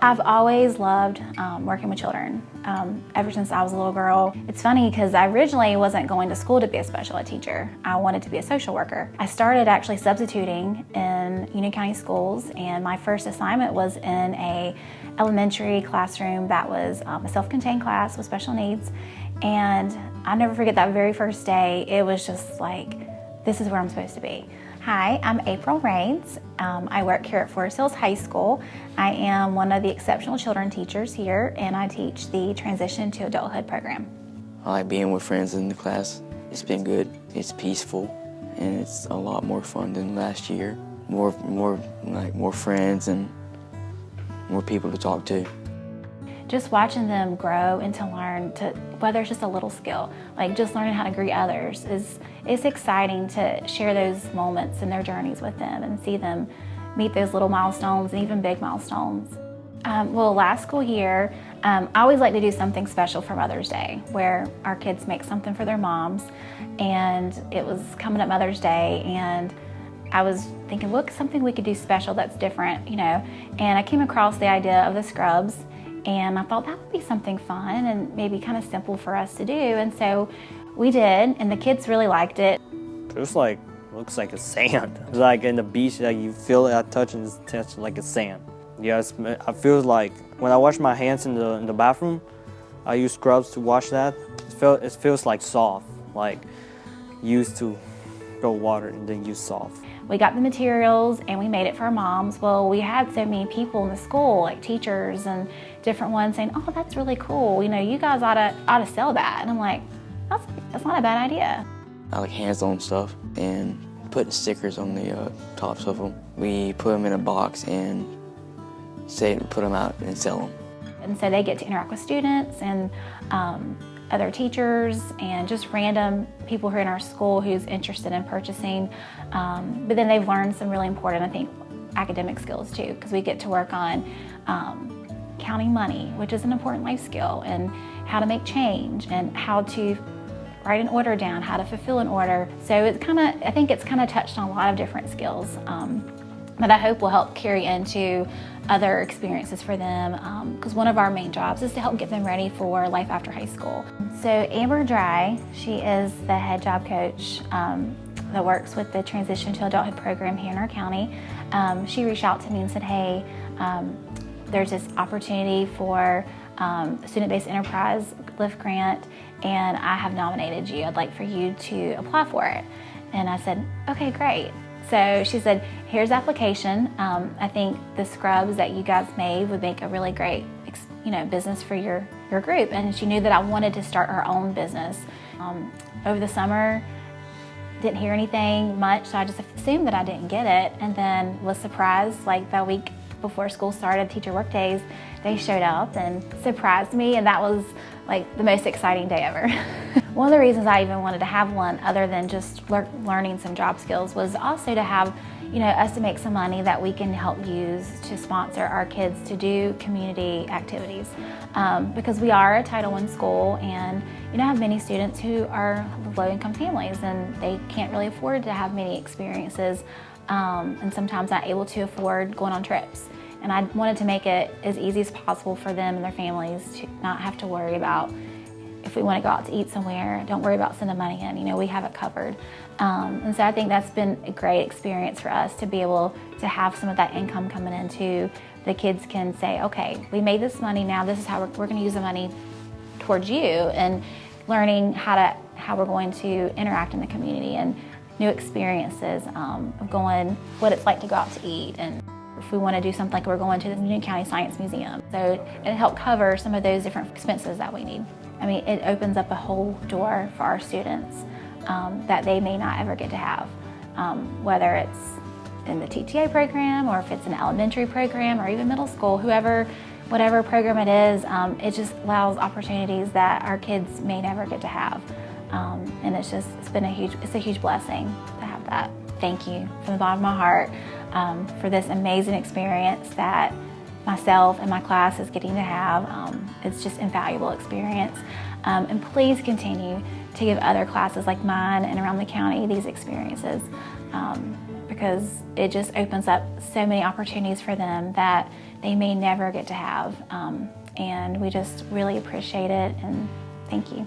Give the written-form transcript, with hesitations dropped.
I've always loved working with children ever since I was a little girl. It's funny because I originally wasn't going to school to be a special ed teacher. I wanted to be a social worker. I started actually substituting in Union County schools, and my first assignment was in a elementary classroom that was a self-contained class with special needs. And I'll never forget that very first day. It was just like, this is where I'm supposed to be. Hi, I'm April Raines. I work here at Forest Hills High School. I am one of the exceptional children teachers here, and I teach the Transition to Adulthood program. I like being with friends in the class. It's been good. It's peaceful, and it's a lot more fun than last year. More friends and more people to talk to. Just watching them grow and to learn, whether it's just a little skill, like just learning how to greet others, it's exciting to share those moments in their journeys with them and see them meet those little milestones and even big milestones. Well, last school year, I always like to do something special for Mother's Day, where our kids make something for their moms, and it was coming up Mother's Day, and I was thinking, what's something we could do special that's different, you know? And I came across the idea of the scrubs. And I thought that would be something fun and maybe kind of simple for us to do. And so we did, and the kids really liked it. Looks like a sand. It's like in the beach that you feel it, I touch and it's like a sand. Yes, I feel like when I wash my hands in the bathroom, I use scrubs to wash that. It feels like soft, like used to go water and then use soft. We got the materials and we made it for our moms. Well, we had so many people in the school, like teachers and different ones, saying, "Oh, that's really cool. You know, you guys ought to sell that." And I'm like, that's not a bad idea. I like hands-on stuff and putting stickers on the tops of them. We put them in a box and put them out and sell them. And so they get to interact with students and other teachers and just random people who are in our school who's interested in purchasing. But then they've learned some really important, I think, academic skills too, because we get to work on counting money, which is an important life skill, and how to make change and how to write an order down, how to fulfill an order. So I think it's kind of touched on a lot of different skills that I hope will help carry into other experiences for them, because one of our main jobs is to help get them ready for life after high school. So Amber Dry, she is the head job coach that works with the Transition to Adulthood program here in our county. She reached out to me and said, hey, there's this opportunity for a student-based enterprise lift grant, and I have nominated you. I'd like for you to apply for it. And I said, okay, great. So she said, here's the application. I think the scrubs that you guys made would make a really great business for your group. And she knew that I wanted to start our own business. Over the summer, didn't hear anything much, so I just assumed that I didn't get it, and then was surprised, like the week before school started, teacher work days, they showed up and surprised me, and that was like the most exciting day ever. One of the reasons I even wanted to have one, other than just learning some job skills, was also to have us to make some money that we can help use to sponsor our kids to do community activities. Because we are a Title I school, and have many students who are low-income families, and they can't really afford to have many experiences, and sometimes not able to afford going on trips. And I wanted to make it as easy as possible for them and their families to not have to worry about, if we want to go out to eat somewhere, don't worry about sending money in, we have it covered. And so I think that's been a great experience for us to be able to have some of that income coming into. The kids can say, okay, we made this money, now this is how we're going to use the money towards you, and learning how we're going to interact in the community and new experiences of going, what it's like to go out to eat, and if we want to do something like we're going to the Union County Science Museum. So it helped cover some of those different expenses that we need. I mean, it opens up a whole door for our students that they may not ever get to have, whether it's in the TTA program or if it's an elementary program or even middle school, whatever program it is, it just allows opportunities that our kids may never get to have. And it's a huge blessing to have that. Thank you from the bottom of my heart for this amazing experience that myself and my class is getting to have. It's just invaluable experience. And please continue to give other classes like mine and around the county these experiences, because it just opens up so many opportunities for them that they may never get to have. And we just really appreciate it, and thank you.